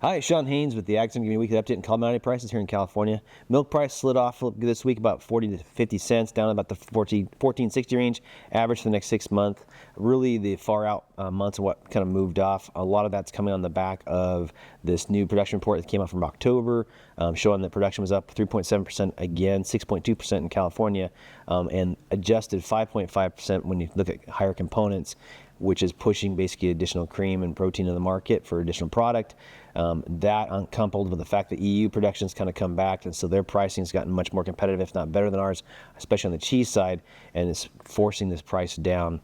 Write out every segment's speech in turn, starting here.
Hi, Sean Haynes with the Ag Center giving you a weekly update on commodity prices here in California. Milk price slid off this week about 40 to 50 cents, down about the 14.60 range, average for the next 6 months. Really, the far out months are what kind of moved off. A lot of that's coming on the back of this new production report that came out from October, showing that production was up 3.7% again, 6.2% in California, and adjusted 5.5% when you look at higher components, which is pushing basically additional cream and protein in the market for additional product. That coupled with the fact that EU production's kind of come back, and so their pricing's gotten much more competitive, if not better than ours, especially on the cheese side, and it's forcing this price down.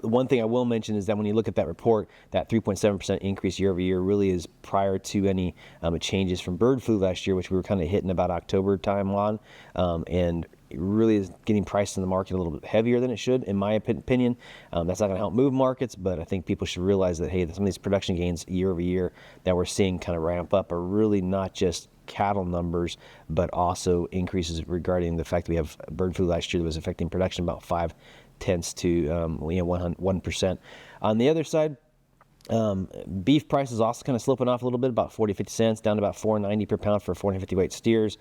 The one thing I will mention is that when you look at that report, that 3.7% increase year over year really is prior to any changes from bird flu last year, which we were kind of hitting about October time on, and it really is getting priced in the market a little bit heavier than it should, in my opinion. That's not going to help move markets, but I think people should realize that, hey, some of these production gains year over year that we're seeing kind of ramp up are really not just cattle numbers, but also increases regarding the fact that we have bird flu last year that was affecting production about 0.5 to 1%. On the other side, beef prices also kind of slipping off a little bit, about 40 to 50 cents, down to about $4.90 per pound for 450 weight steers.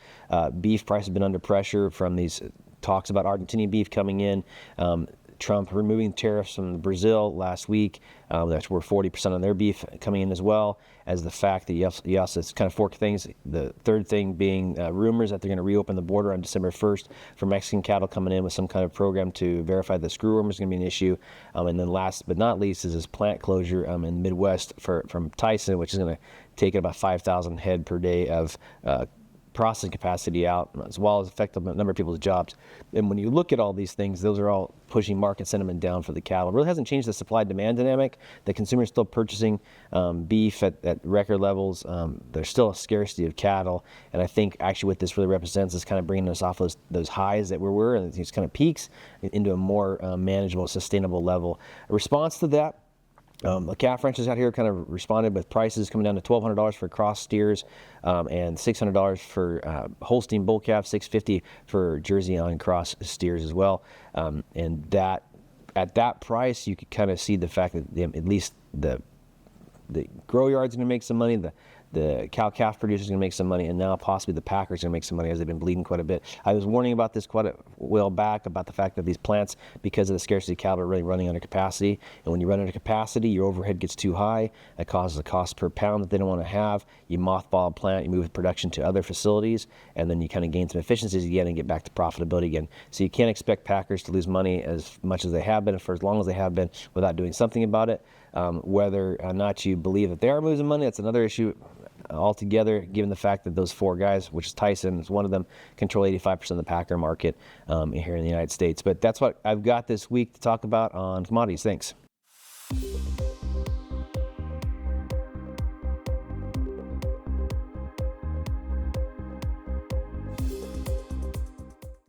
Beef price has been under pressure from these talks about Argentinian beef coming in. Trump removing tariffs from Brazil last week, that were 40% on their beef coming in, as well as the fact that you also it's kind of fork things. The third thing being rumors that they're going to reopen the border on December 1st for Mexican cattle coming in with some kind of program to verify that screwworm is going to be an issue. And then last but not least is this plant closure in the Midwest from Tyson, which is going to take about 5,000 head per day of processing capacity out, as well as affect a number of people's jobs. And when you look at all these things, those are all pushing market sentiment down for the cattle. It really hasn't changed the supply-demand dynamic. The consumer is still purchasing beef at record levels. There's still a scarcity of cattle, and I think actually what this really represents is kind of bringing us off those highs that we were, and these kind of peaks into a more manageable, sustainable level. A response to that, the calf ranchers out here kind of responded with prices coming down to $1,200 for cross steers, and $600 for Holstein bull calves, $650 for Jersey on cross steers as well. And that at that price, you could kind of see the fact that at least the grow yard's going to make some money, the cow-calf producer's going to make some money, and now possibly the packers are going to make some money as they've been bleeding quite a bit. I was warning about this quite a while back about the fact that these plants, because of the scarcity of cattle, are really running under capacity. And when you run under capacity, your overhead gets too high. That causes a cost per pound that they don't want to have. You mothball a plant, you move production to other facilities, and then you kind of gain some efficiencies again and get back to profitability again. So you can't expect packers to lose money as much as they have been for as long as they have been without doing something about it. Whether or not you believe that they are losing money, that's another issue altogether, given the fact that those four guys, which is Tyson is one of them, control 85% of the packer market here in the United States. But that's what I've got this week to talk about on commodities. Thanks.